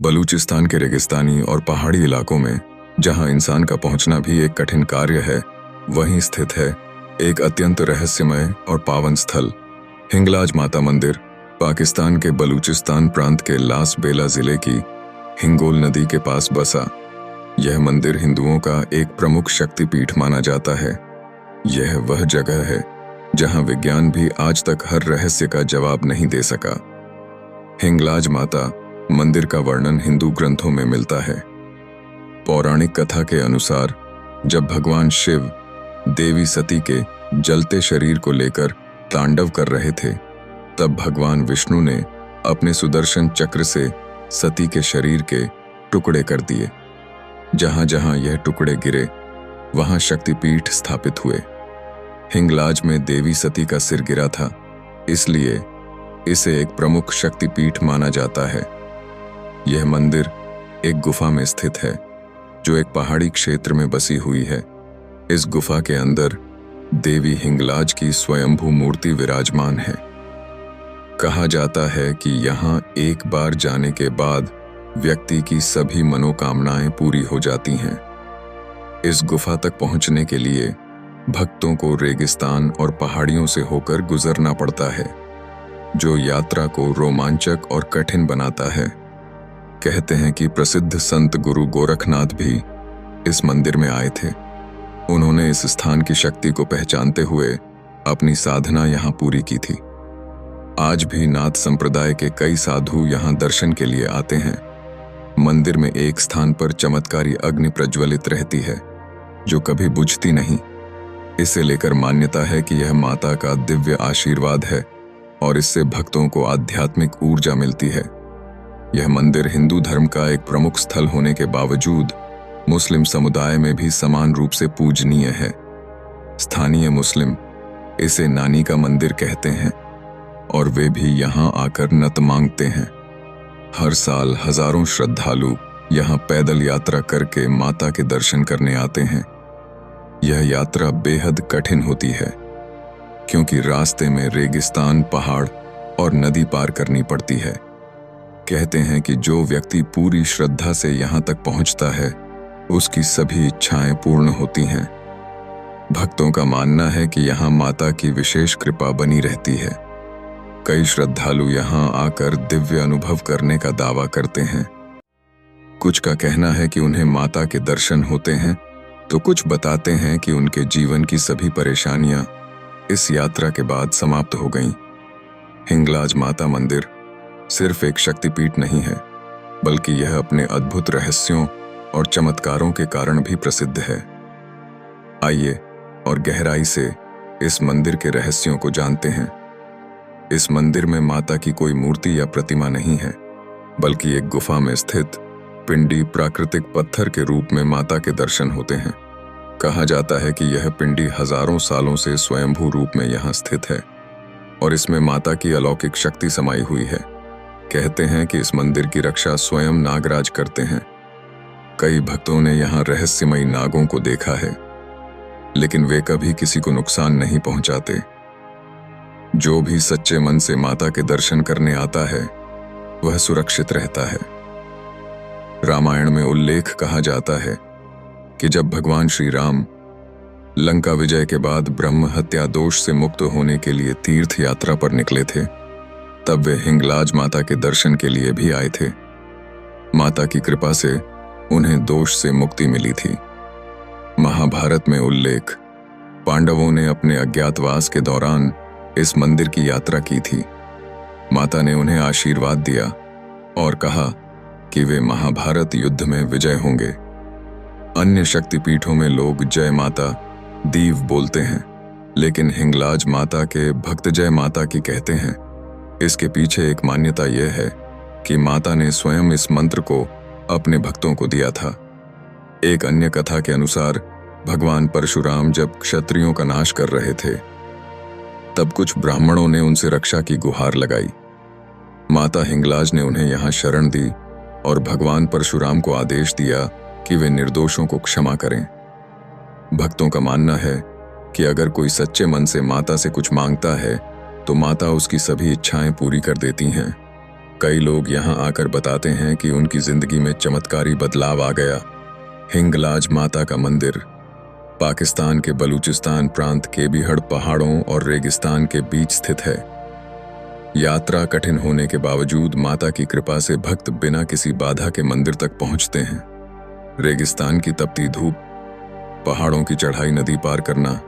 बलूचिस्तान के रेगिस्तानी और पहाड़ी इलाकों में, जहां इंसान का पहुंचना भी एक कठिन कार्य है, वहीं स्थित है एक अत्यंत रहस्यमय और पावन स्थल, हिंगलाज माता मंदिर। पाकिस्तान के बलूचिस्तान प्रांत के लास बेला जिले की हिंगोल नदी के पास बसा यह मंदिर हिंदुओं का एक प्रमुख शक्तिपीठ माना जाता है। यह वह जगह है जहां विज्ञान भी आज तक हर रहस्य का जवाब नहीं दे सका। हिंगलाज माता मंदिर का वर्णन हिंदू ग्रंथों में मिलता है। पौराणिक कथा के अनुसार जब भगवान शिव देवी सती के जलते शरीर को लेकर तांडव कर रहे थे, तब भगवान विष्णु ने अपने सुदर्शन चक्र से सती के शरीर के टुकड़े कर दिए। जहां जहां यह टुकड़े गिरे, वहां शक्तिपीठ स्थापित हुए। हिंगलाज में देवी सती का सिर गिरा था, इसलिए इसे एक प्रमुख शक्तिपीठ माना जाता है। यह मंदिर एक गुफा में स्थित है, जो एक पहाड़ी क्षेत्र में बसी हुई है। इस गुफा के अंदर देवी हिंगलाज की स्वयंभू मूर्ति विराजमान है। कहा जाता है कि यहाँ एक बार जाने के बाद व्यक्ति की सभी मनोकामनाएं पूरी हो जाती हैं। इस गुफा तक पहुंचने के लिए भक्तों को रेगिस्तान और पहाड़ियों से होकर गुजरना पड़ता है, जो यात्रा को रोमांचक और कठिन बनाता है। कहते हैं कि प्रसिद्ध संत गुरु गोरखनाथ भी इस मंदिर में आए थे। उन्होंने इस स्थान की शक्ति को पहचानते हुए अपनी साधना यहाँ पूरी की थी। आज भी नाथ संप्रदाय के कई साधु यहाँ दर्शन के लिए आते हैं। मंदिर में एक स्थान पर चमत्कारी अग्नि प्रज्वलित रहती है, जो कभी बुझती नहीं। इसे लेकर मान्यता है कि यह माता का दिव्य आशीर्वाद है और इससे भक्तों को आध्यात्मिक ऊर्जा मिलती है। यह मंदिर हिंदू धर्म का एक प्रमुख स्थल होने के बावजूद मुस्लिम समुदाय में भी समान रूप से पूजनीय है। स्थानीय मुस्लिम इसे नानी का मंदिर कहते हैं और वे भी यहाँ आकर नत मांगते हैं। हर साल हजारों श्रद्धालु यहाँ पैदल यात्रा करके माता के दर्शन करने आते हैं। यह यात्रा बेहद कठिन होती है, क्योंकि रास्ते में रेगिस्तान, पहाड़ और नदी पार करनी पड़ती है। कहते हैं कि जो व्यक्ति पूरी श्रद्धा से यहाँ तक पहुँचता है, उसकी सभी इच्छाएं पूर्ण होती हैं। भक्तों का मानना है कि यहाँ माता की विशेष कृपा बनी रहती है। कई श्रद्धालु यहाँ आकर दिव्य अनुभव करने का दावा करते हैं। कुछ का कहना है कि उन्हें माता के दर्शन होते हैं, तो कुछ बताते हैं कि उनके जीवन की सभी परेशानियां इस यात्रा के बाद समाप्त हो गईं। हिंगलाज माता मंदिर सिर्फ एक शक्तिपीठ नहीं है, बल्कि यह अपने अद्भुत रहस्यों और चमत्कारों के कारण भी प्रसिद्ध है। आइए और गहराई से इस मंदिर के रहस्यों को जानते हैं। इस मंदिर में माता की कोई मूर्ति या प्रतिमा नहीं है, बल्कि एक गुफा में स्थित पिंडी प्राकृतिक पत्थर के रूप में माता के दर्शन होते हैं। कहा जाता है कि यह पिंडी हजारों सालों से स्वयंभू रूप में यहाँ स्थित है और इसमें माता की अलौकिक शक्ति समाई हुई है। कहते हैं कि इस मंदिर की रक्षा स्वयं नागराज करते हैं। कई भक्तों ने यहाँ रहस्यमयी नागों को देखा है, लेकिन वे कभी किसी को नुकसान नहीं पहुंचाते। जो भी सच्चे मन से माता के दर्शन करने आता है, वह सुरक्षित रहता है। रामायण में उल्लेख कहा जाता है कि जब भगवान श्री राम लंका विजय के बाद ब्रह्म हत्या दोष से मुक्त होने के लिए तीर्थ यात्रा पर निकले थे, तब वे हिंगलाज माता के दर्शन के लिए भी आए थे। माता की कृपा से उन्हें दोष से मुक्ति मिली थी। महाभारत में उल्लेख, पांडवों ने अपने अज्ञातवास के दौरान इस मंदिर की यात्रा की थी। माता ने उन्हें आशीर्वाद दिया और कहा कि वे महाभारत युद्ध में विजय होंगे। अन्य शक्तिपीठों में लोग जय माता दीव बोलते हैं, लेकिन हिंगलाज माता के भक्त जय माता की कहते हैं। इसके पीछे एक मान्यता यह है कि माता ने स्वयं इस मंत्र को अपने भक्तों को दिया था। एक अन्य कथा के अनुसार भगवान परशुराम जब क्षत्रियों का नाश कर रहे थे, तब कुछ ब्राह्मणों ने उनसे रक्षा की गुहार लगाई। माता हिंगलाज ने उन्हें यहाँ शरण दी और भगवान परशुराम को आदेश दिया कि वे निर्दोषों को क्षमा करें। भक्तों का मानना है कि अगर कोई सच्चे मन से माता से कुछ मांगता है, तो माता उसकी सभी इच्छाएं पूरी कर देती हैं। कई लोग यहाँ आकर बताते हैं कि उनकी जिंदगी में चमत्कारी बदलाव आ गया। हिंगलाज माता का मंदिर पाकिस्तान के बलूचिस्तान प्रांत के बिहड़ पहाड़ों और रेगिस्तान के बीच स्थित है। यात्रा कठिन होने के बावजूद माता की कृपा से भक्त बिना किसी बाधा के मंदिर तक पहुंचते हैं। रेगिस्तान की तपती धूप, पहाड़ों की चढ़ाई, नदी पार करना,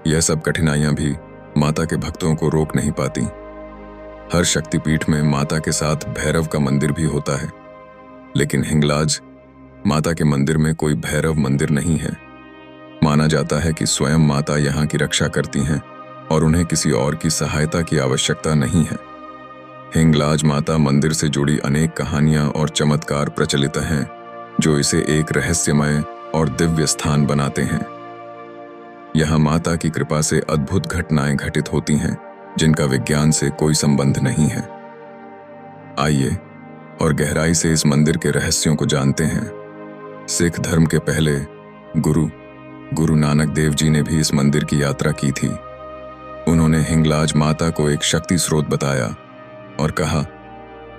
यह सब कठिनाइयां भी माता के भक्तों को रोक नहीं पाती। हर शक्तिपीठ में माता के साथ भैरव का मंदिर भी होता है, लेकिन हिंगलाज माता के मंदिर में कोई भैरव मंदिर नहीं है। माना जाता है कि स्वयं माता यहाँ की रक्षा करती हैं और उन्हें किसी और की सहायता की आवश्यकता नहीं है। हिंगलाज माता मंदिर से जुड़ी अनेक कहानियां और चमत्कार प्रचलित हैं, जो इसे एक रहस्यमय और दिव्य स्थान बनाते हैं। यहाँ माता की कृपा से अद्भुत घटनाएं घटित होती हैं, जिनका विज्ञान से कोई संबंध नहीं है। आइए और गहराई से इस मंदिर के रहस्यों को जानते हैं। सिख धर्म के पहले गुरु नानक देव जी ने भी इस मंदिर की यात्रा की थी। उन्होंने हिंगलाज माता को एक शक्ति स्रोत बताया और कहा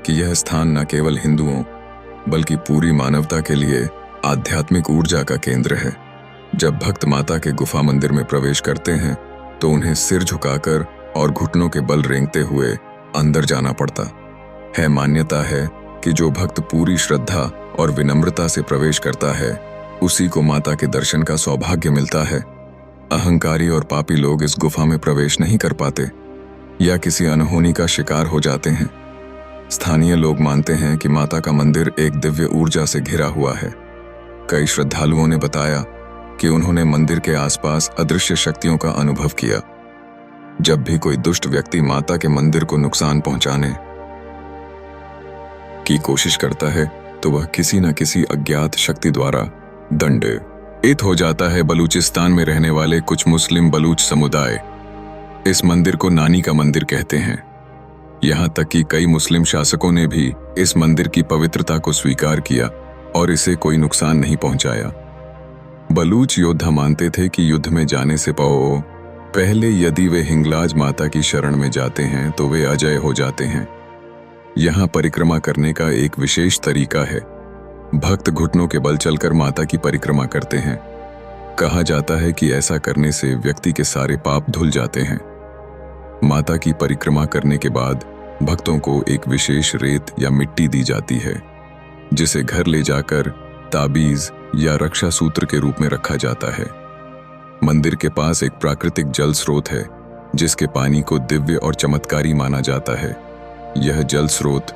कि यह स्थान न केवल हिंदुओं बल्कि पूरी मानवता के लिए आध्यात्मिक ऊर्जा का केंद्र है। जब भक्त माता के गुफा मंदिर में प्रवेश करते हैं तो उन्हें सिर झुकाकर और घुटनों के बल रेंगते हुए अंदर जाना पड़ता है। मान्यता है कि जो भक्त पूरी श्रद्धा और विनम्रता से प्रवेश करता है, उसी को माता के दर्शन का सौभाग्य मिलता है। अहंकारी और पापी लोग इस गुफा में प्रवेश नहीं कर पाते या किसी अनहोनी का शिकार हो जाते हैं। स्थानीय लोग मानते हैं कि माता का मंदिर एक दिव्य ऊर्जा से घिरा हुआ है। कई श्रद्धालुओं ने बताया कि उन्होंने मंदिर के आसपास अदृश्य शक्तियों का अनुभव किया। जब भी कोई दुष्ट व्यक्ति माता के मंदिर को नुकसान पहुंचाने की कोशिश करता है, तो वह किसी न किसी अज्ञात शक्ति द्वारा दंडित हो जाता है। बलूचिस्तान में रहने वाले कुछ मुस्लिम बलूच समुदाय इस मंदिर को नानी का मंदिर कहते हैं। यहाँ तक कि कई मुस्लिम शासकों ने भी इस मंदिर की पवित्रता को स्वीकार किया और इसे कोई नुकसान नहीं पहुंचाया। बलूच योद्धा मानते थे कि युद्ध में जाने से पहले यदि वे हिंगलाज माता की शरण में जाते हैं तो वे अजय हो जाते हैं। यहाँ परिक्रमा करने का एक विशेष तरीका है। भक्त घुटनों के बल चलकर माता की परिक्रमा करते हैं। कहा जाता है कि ऐसा करने से व्यक्ति के सारे पाप धुल जाते हैं। माता की परिक्रमा करने के बाद भक्तों को एक विशेष रेत या मिट्टी दी जाती है, जिसे घर ले जाकर ताबीज या रक्षा सूत्र के रूप में रखा जाता है। मंदिर के पास एक प्राकृतिक जल स्रोत है, जिसके पानी को दिव्य और चमत्कारी माना जाता है। यह जल स्रोत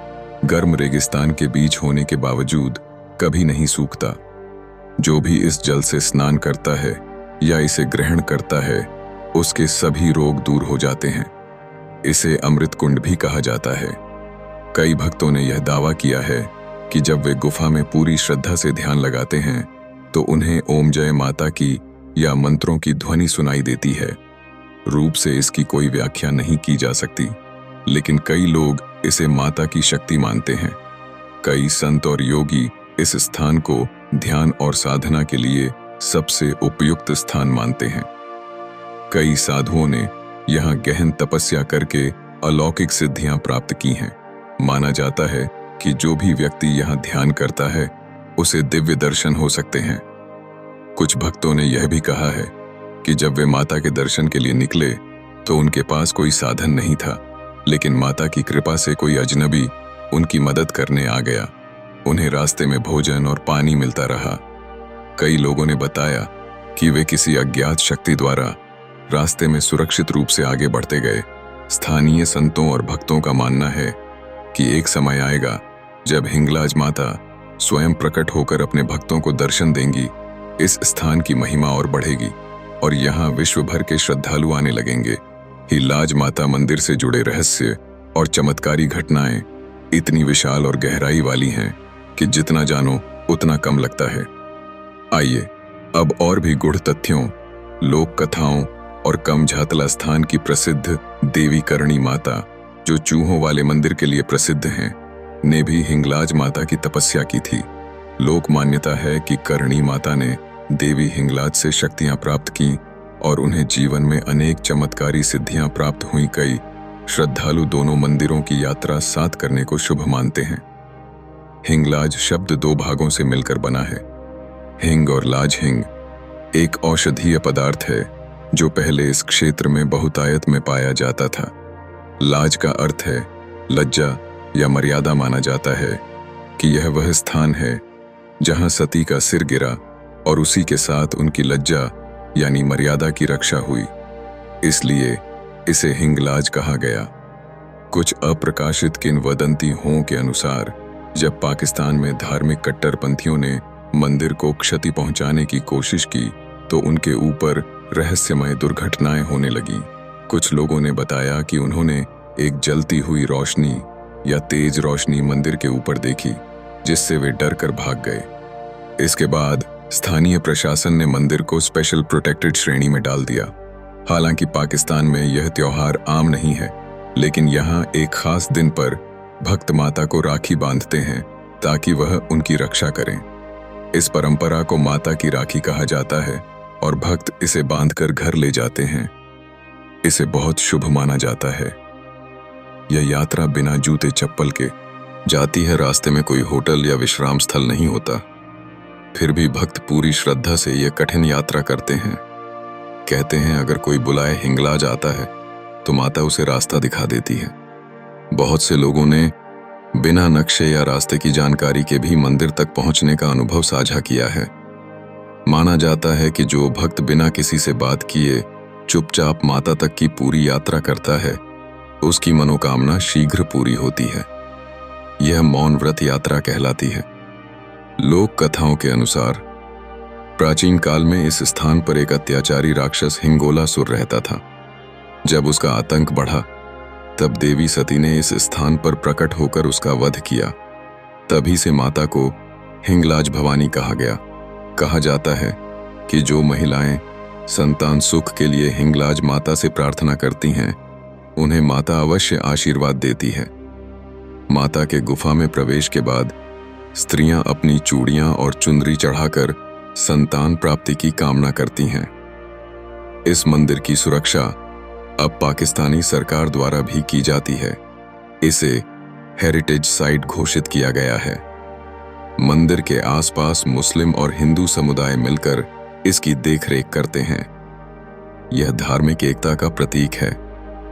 गर्म रेगिस्तान के बीच होने के बावजूद कभी नहीं सूखता। जो भी इस जल से स्नान करता है या इसे ग्रहण करता है, उसके सभी रोग दूर हो जाते हैं। इसे अमृत कुंड भी कहा जाता है। कई भक्तों ने यह दावा किया है कि जब वे गुफा में पूरी श्रद्धा से ध्यान लगाते हैं तो उन्हें ओम जय माता की या मंत्रों की ध्वनि सुनाई देती है। रूप से इसकी कोई व्याख्या नहीं की जा सकती, लेकिन कई लोग इसे माता की शक्ति मानते हैं। कई संत और योगी इस स्थान को ध्यान और साधना के लिए सबसे उपयुक्त स्थान मानते हैं। कई साधुओं ने यहाँ गहन तपस्या करके अलौकिक सिद्धियां प्राप्त की हैं। माना जाता है कि जो भी व्यक्ति यहाँ ध्यान करता है, उसे दिव्य दर्शन हो सकते हैं। कुछ भक्तों ने यह भी कहा है कि जब वे माता के दर्शन के लिए निकले तो उनके पास कोई साधन नहीं था, लेकिन माता की कृपा से कोई अजनबी उनकी मदद करने आ गया। उन्हें रास्ते में भोजन और पानी मिलता रहा। कई लोगों ने बताया कि वे किसी अज्ञात शक्ति द्वारा रास्ते में सुरक्षित रूप से आगे बढ़ते गए। स्थानीय संतों और भक्तों का मानना है कि एक समय आएगा जब हिंगलाज माता स्वयं प्रकट होकर अपने भक्तों को दर्शन देंगी। इस स्थान की महिमा और बढ़ेगी और यहाँ विश्व भर के श्रद्धालु आने लगेंगे। हिंगलाज माता मंदिर से जुड़े रहस्य और चमत्कारी घटनाएं इतनी विशाल और गहराई वाली हैं कि जितना जानो उतना कम लगता है। आइए अब और भी गूढ़ तथ्यों, लोक कथाओं और कम झातला स्थान की प्रसिद्ध देवी करणी माता, जो चूहों वाले मंदिर के लिए प्रसिद्ध हैं, ने भी हिंगलाज माता की तपस्या की थी। लोक मान्यता है कि करणी माता ने देवी हिंगलाज से शक्तियां प्राप्त की और उन्हें जीवन में अनेक चमत्कारी सिद्धियां प्राप्त हुई। कई श्रद्धालु दोनों मंदिरों की यात्रा साथ करने को शुभ मानते हैं। हिंगलाज शब्द दो भागों से मिलकर बना है। हिंग और लाज। हिंग एक औषधीय पदार्थ है जो पहले इस क्षेत्र में बहुतायत में पाया जाता था। लाज का अर्थ है लज्जा या मर्यादा। माना जाता है कि यह वह स्थान है जहां सती का सिर गिरा और उसी के साथ उनकी लज्जा यानी मर्यादा की रक्षा हुई, इसलिए इसे हिंगलाज कहा गया। कुछ अप्रकाशित किंवदंतियों के अनुसार जब पाकिस्तान में धार्मिक कट्टरपंथियों ने मंदिर को क्षति पहुंचाने की कोशिश की तो उनके ऊपर रहस्यमय दुर्घटनाएं होने लगीं। कुछ लोगों ने बताया कि उन्होंने एक जलती हुई रोशनी या तेज रोशनी मंदिर के ऊपर देखी, जिससे वे डर कर भाग गए। इसके बाद स्थानीय प्रशासन ने मंदिर को स्पेशल प्रोटेक्टेड श्रेणी में डाल दिया। हालांकि पाकिस्तान में यह त्योहार आम नहीं है, लेकिन यहाँ एक खास दिन पर भक्त माता को राखी बांधते हैं ताकि वह उनकी रक्षा करें। इस परंपरा को माता की राखी कहा जाता है और भक्त इसे बांधकर घर ले जाते हैं। इसे बहुत शुभ माना जाता है। यह यात्रा बिना जूते चप्पल के जाती है। रास्ते में कोई होटल या विश्राम स्थल नहीं होता। फिर भी भक्त पूरी श्रद्धा से यह कठिन यात्रा करते हैं। कहते हैं अगर कोई बुलाए हिंगलाज आता है तो माता उसे रास्ता दिखा देती है। बहुत से लोगों ने बिना नक्शे या रास्ते की जानकारी के भी मंदिर तक पहुंचने का अनुभव साझा किया है। माना जाता है कि जो भक्त बिना किसी से बात किए चुपचाप माता तक की पूरी यात्रा करता है, उसकी मनोकामना शीघ्र पूरी होती है। यह मौन व्रत यात्रा कहलाती है। लोक कथाओं के अनुसार प्राचीन काल में इस स्थान पर एक अत्याचारी राक्षस हिंगोलासुर रहता था। जब उसका आतंक बढ़ा तब देवी सती ने इस स्थान पर प्रकट होकर उसका वध किया। तभी से माता को हिंगलाज भवानी कहा गया। कहा जाता है कि जो महिलाएं संतान सुख के लिए हिंगलाज माता से प्रार्थना करती हैं, उन्हें माता अवश्य आशीर्वाद देती है। माता के गुफा में प्रवेश के बाद स्त्रियां अपनी चूड़ियां और चुंदरी चढ़ाकर संतान प्राप्ति की कामना करती हैं। इस मंदिर की सुरक्षा अब पाकिस्तानी सरकार द्वारा भी की जाती है। इसे हेरिटेज साइट घोषित किया गया है। मंदिर के आसपास मुस्लिम और हिंदू समुदाय मिलकर इसकी देखरेख करते हैं। यह धार्मिक एकता का प्रतीक है।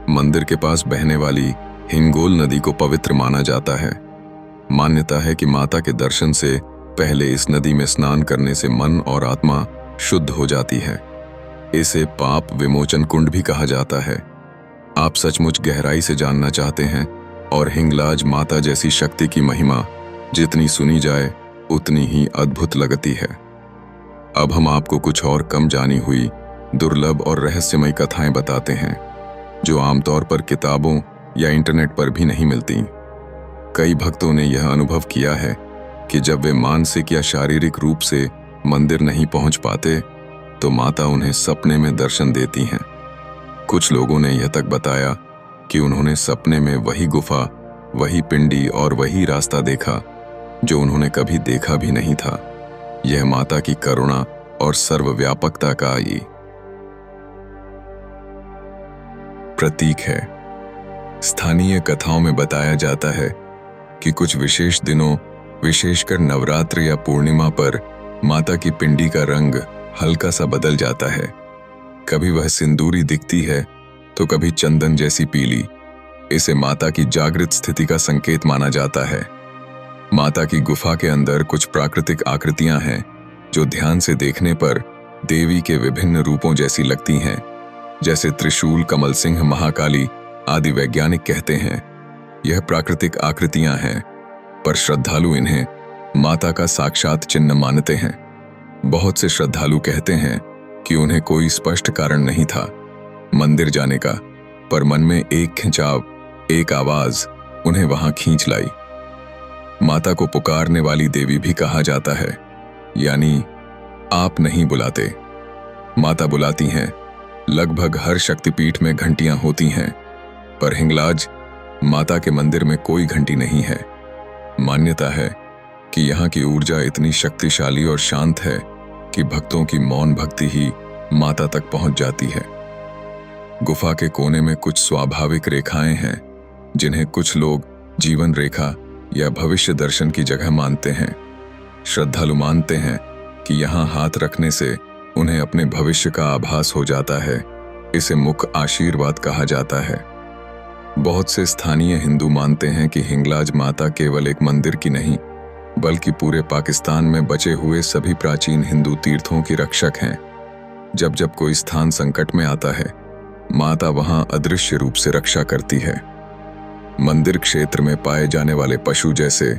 मंदिर के पास बहने वाली हिंगोल नदी को पवित्र माना जाता है। मान्यता है कि माता के दर्शन से पहले इस नदी में स्नान करने से मन और आत्मा शुद्ध हो जाती है। इसे पाप विमोचन कुंड भी कहा जाता है। आप सचमुच गहराई से जानना चाहते हैं और हिंगलाज माता जैसी शक्ति की महिमा जितनी सुनी जाए उतनी ही अद्भुत लगती है। अब हम आपको कुछ और कम जानी हुई दुर्लभ और रहस्यमय कथाएं बताते हैं जो आमतौर पर किताबों या इंटरनेट पर भी नहीं मिलती। कई भक्तों ने यह अनुभव किया है कि जब वे मानसिक या शारीरिक रूप से मंदिर नहीं पहुंच पाते तो माता उन्हें सपने में दर्शन देती हैं। कुछ लोगों ने यह तक बताया कि उन्होंने सपने में वही गुफा, वही पिंडी और वही रास्ता देखा जो उन्होंने कभी देखा भी नहीं था। यह माता की करुणा और सर्वव्यापकता का ही प्रतीक है। स्थानीय कथाओं में बताया जाता है कि कुछ विशेष दिनों, विशेषकर नवरात्र या पूर्णिमा पर माता की पिंडी का रंग हल्का सा बदल जाता है। कभी वह सिंदूरी दिखती है तो कभी चंदन जैसी पीली। इसे माता की जागृत स्थिति का संकेत माना जाता है। माता की गुफा के अंदर कुछ प्राकृतिक आकृतियां हैं जो ध्यान से देखने पर देवी के विभिन्न रूपों जैसी लगती हैं, जैसे त्रिशूल, कमल सिंह, महाकाली आदि। वैज्ञानिक कहते हैं यह प्राकृतिक आकृतियां हैं, पर श्रद्धालु इन्हें माता का साक्षात चिन्ह मानते हैं। बहुत से श्रद्धालु कहते हैं कि उन्हें कोई स्पष्ट कारण नहीं था मंदिर जाने का, पर मन में एक खिंचाव, एक आवाज उन्हें वहां खींच लाई। माता को पुकारने वाली देवी भी कहा जाता है, यानी आप नहीं बुलाते, माता बुलाती हैं। लगभग हर शक्तिपीठ में घंटियां होती हैं, पर हिंगलाज माता के मंदिर में कोई घंटी नहीं है। मान्यता है कि यहाँ की ऊर्जा इतनी शक्तिशाली और शांत है कि भक्तों की मौन भक्ति ही माता तक पहुंच जाती है। गुफा के कोने में कुछ स्वाभाविक रेखाएं हैं जिन्हें कुछ लोग जीवन रेखा या भविष्य दर्शन की जगह मानते हैं। श्रद्धालु मानते हैं कि यहाँ हाथ रखने से उन्हें अपने भविष्य का आभास हो जाता है। इसे मुख आशीर्वाद कहा जाता है। बहुत से स्थानीय हिंदू मानते हैं कि हिंगलाज माता केवल एक मंदिर की नहीं, बल्कि पूरे पाकिस्तान में बचे हुए सभी प्राचीन हिंदू तीर्थों की रक्षक हैं। जब जब कोई स्थान संकट में आता है, माता वहां अदृश्य रूप से रक्षा करती है। मंदिर क्षेत्र में पाए जाने वाले पशु जैसे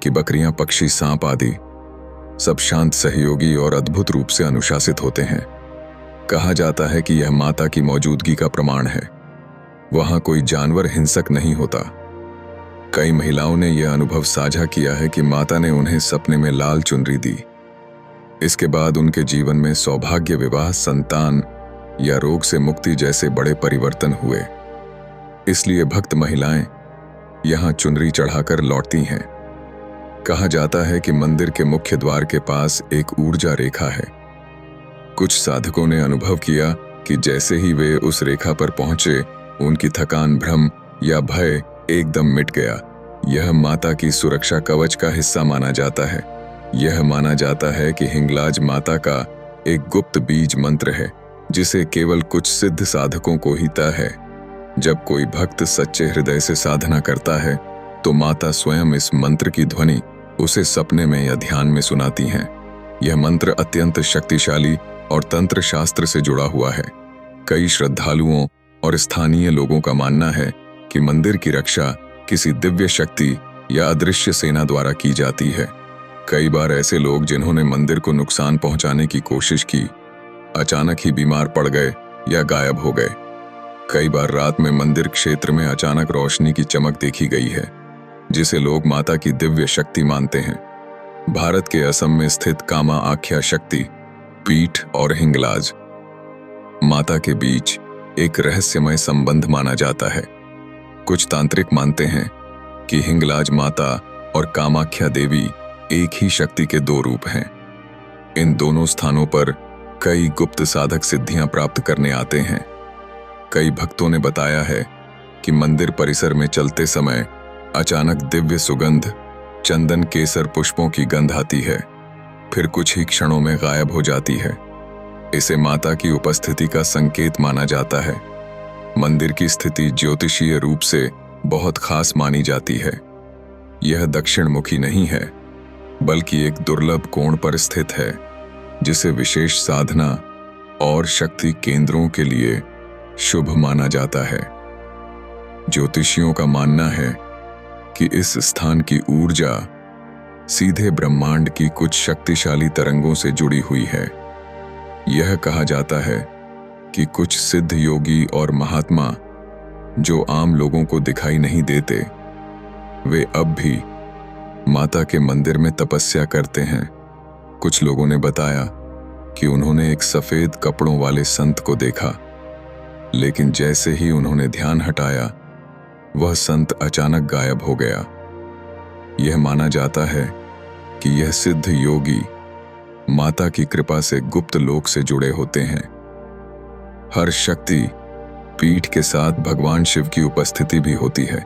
कि बकरियां, पक्षी, सांप आदि सब शांत, सहयोगी और अद्भुत रूप से अनुशासित होते हैं। कहा जाता है कि यह माता की मौजूदगी का प्रमाण है। वहां कोई जानवर हिंसक नहीं होता। कई महिलाओं ने यह अनुभव साझा किया है कि माता ने उन्हें सपने में लाल चुनरी दी। इसके बाद उनके जीवन में सौभाग्य, विवाह, संतान या रोग से मुक्ति जैसे बड़े परिवर्तन हुए। इसलिए भक्त महिलाएं यहां चुनरी चढ़ाकर लौटती हैं। कहा जाता है कि मंदिर के मुख्य द्वार के पास एक ऊर्जा रेखा है। कुछ साधकों ने अनुभव किया कि जैसे ही वे उस रेखा पर पहुंचे, उनकी थकान, भ्रम या भय एकदम मिट गया। यह माता की सुरक्षा कवच का हिस्सा माना जाता है। यह माना जाता है कि हिंगलाज माता का एक गुप्त बीज मंत्र है जिसे केवल कुछ सिद्ध साधकों को ही तय है। जब कोई भक्त सच्चे हृदय से साधना करता है तो माता स्वयं इस मंत्र की ध्वनि उसे सपने में या ध्यान में सुनाती हैं। यह मंत्र अत्यंत शक्तिशाली और तंत्र शास्त्र से जुड़ा हुआ है। कई श्रद्धालुओं और स्थानीय लोगों का मानना है कि मंदिर की रक्षा किसी दिव्य शक्ति या अदृश्य सेना द्वारा की जाती है। कई बार ऐसे लोग जिन्होंने मंदिर को नुकसान पहुंचाने की कोशिश की, अचानक ही बीमार पड़ गए या गायब हो गए। कई बार रात में मंदिर क्षेत्र में अचानक रोशनी की चमक देखी गई है, जिसे लोग माता की दिव्य शक्ति मानते हैं। भारत के असम में स्थित कामा आख्या शक्ति पीठ और हिंगलाज माता के बीच एक रहस्यमय संबंध माना जाता है। कुछ तांत्रिक मानते हैं कि हिंगलाज माता और कामाख्या देवी एक ही शक्ति के दो रूप हैं। इन दोनों स्थानों पर कई गुप्त साधक सिद्धियां प्राप्त करने आते हैं। कई भक्तों ने बताया है कि मंदिर परिसर में चलते समय अचानक दिव्य सुगंध, चंदन, केसर पुष्पों की गंध आती है, फिर कुछ ही क्षणों में गायब हो जाती है। इसे माता की उपस्थिति का संकेत माना जाता है। मंदिर की स्थिति ज्योतिषीय रूप से बहुत खास मानी जाती है। यह दक्षिण मुखी नहीं है, बल्कि एक दुर्लभ कोण पर स्थित है, जिसे विशेष साधना और शक्ति केंद्रों के लिए शुभ माना जाता है। ज्योतिषियों का मानना है कि इस स्थान की ऊर्जा सीधे ब्रह्मांड की कुछ शक्तिशाली तरंगों से जुड़ी हुई है। यह कहा जाता है कि कुछ सिद्ध योगी और महात्मा जो आम लोगों को दिखाई नहीं देते, वे अब भी माता के मंदिर में तपस्या करते हैं। कुछ लोगों ने बताया कि उन्होंने एक सफेद कपड़ों वाले संत को देखा, लेकिन जैसे ही उन्होंने ध्यान हटाया, वह संत अचानक गायब हो गया। यह माना जाता है कि यह सिद्ध योगी माता की कृपा से गुप्त लोक से जुड़े होते हैं। हर शक्ति पीठ के साथ भगवान शिव की उपस्थिति भी होती है।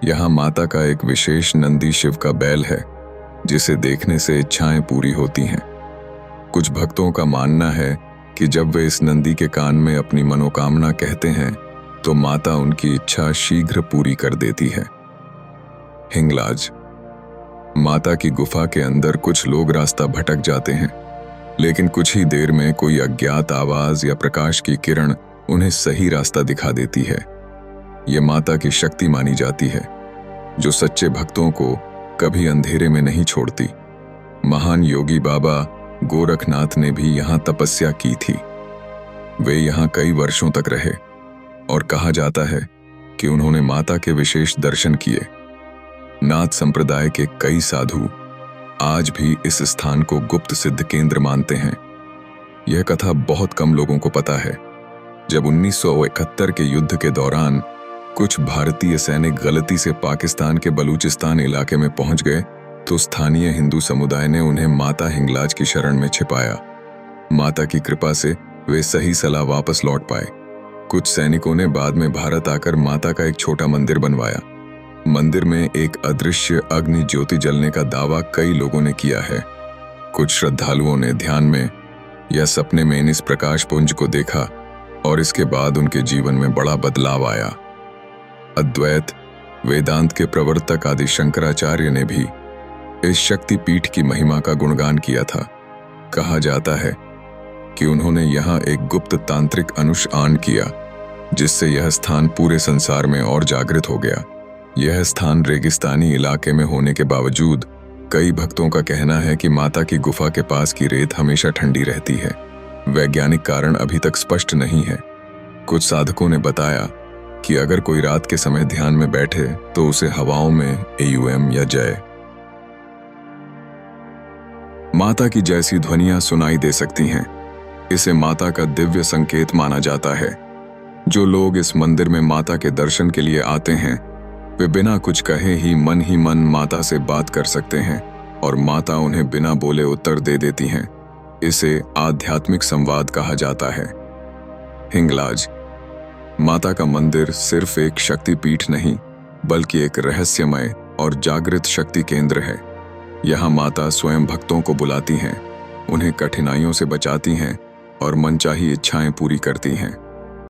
यहाँ माता का एक विशेष नंदी शिव का बैल है, जिसे देखने से इच्छाएं पूरी होती हैं। कुछ भक्तों का मानना है कि जब वे इस नंदी के कान में अपनी मनोकामना कहते हैं तो माता उनकी इच्छा शीघ्र पूरी कर देती है। हिंगलाज माता की गुफा के अंदर कुछ लोग रास्ता भटक जाते हैं, लेकिन कुछ ही देर में कोई अज्ञात आवाज या प्रकाश की किरण उन्हें सही रास्ता दिखा देती है। यह माता की शक्ति मानी जाती है, जो सच्चे भक्तों को कभी अंधेरे में नहीं छोड़ती। महान योगी बाबा गोरखनाथ ने भी यहाँ तपस्या की थी। वे यहाँ कई वर्षों तक रहे और कहा जाता है कि उन्होंने माता के विशेष दर्शन किए। नाथ संप्रदाय के कई साधु आज भी इस स्थान को गुप्त सिद्ध केंद्र मानते हैं। यह कथा बहुत कम लोगों को पता है। जब 1971 के युद्ध के दौरान कुछ भारतीय सैनिक गलती से पाकिस्तान के बलूचिस्तान इलाके में पहुंच गए, तो स्थानीय हिंदू समुदाय ने उन्हें माता हिंगलाज की शरण में छिपाया। माता की कृपा से वे सही सलाह वापस लौट पाए। कुछ सैनिकों ने बाद में भारत आकर माता का एक छोटा मंदिर बनवाया। मंदिर में एक अदृश्य अग्नि ज्योति जलने का दावा कई लोगों ने किया है। कुछ श्रद्धालुओं ने ध्यान में या सपने में इस प्रकाश पुंज को देखा और इसके बाद उनके जीवन में बड़ा बदलाव आया। अद्वैत वेदांत के प्रवर्तक आदि शंकराचार्य ने भी इस शक्ति पीठ की महिमा का गुणगान किया था। कहा जाता है कि उन्होंने यहाँ एक गुप्त तांत्रिक अनुष्ठान किया, जिससे यह स्थान पूरे संसार में और जागृत हो गया। यह स्थान रेगिस्तानी इलाके में होने के बावजूद कई भक्तों का कहना है कि माता की गुफा के पास की रेत हमेशा ठंडी रहती है। वैज्ञानिक कारण अभी तक स्पष्ट नहीं है। कुछ साधकों ने बताया कि अगर कोई रात के समय ध्यान में बैठे तो उसे हवाओं में AUM या जय माता की जैसी ध्वनियां सुनाई दे सकती हैं। इसे माता का दिव्य संकेत माना जाता है। जो लोग इस मंदिर में माता के दर्शन के लिए आते हैं, वे बिना कुछ कहे ही मन माता से बात कर सकते हैं और माता उन्हें बिना बोले उत्तर दे देती हैं। इसे आध्यात्मिक संवाद कहा जाता है। हिंगलाज माता का मंदिर सिर्फ एक शक्ति पीठ नहीं, बल्कि एक रहस्यमय और जागृत शक्ति केंद्र है। यहाँ माता स्वयं भक्तों को बुलाती हैं, उन्हें कठिनाइयों से बचाती हैं और मनचाही इच्छाएं पूरी करती हैं।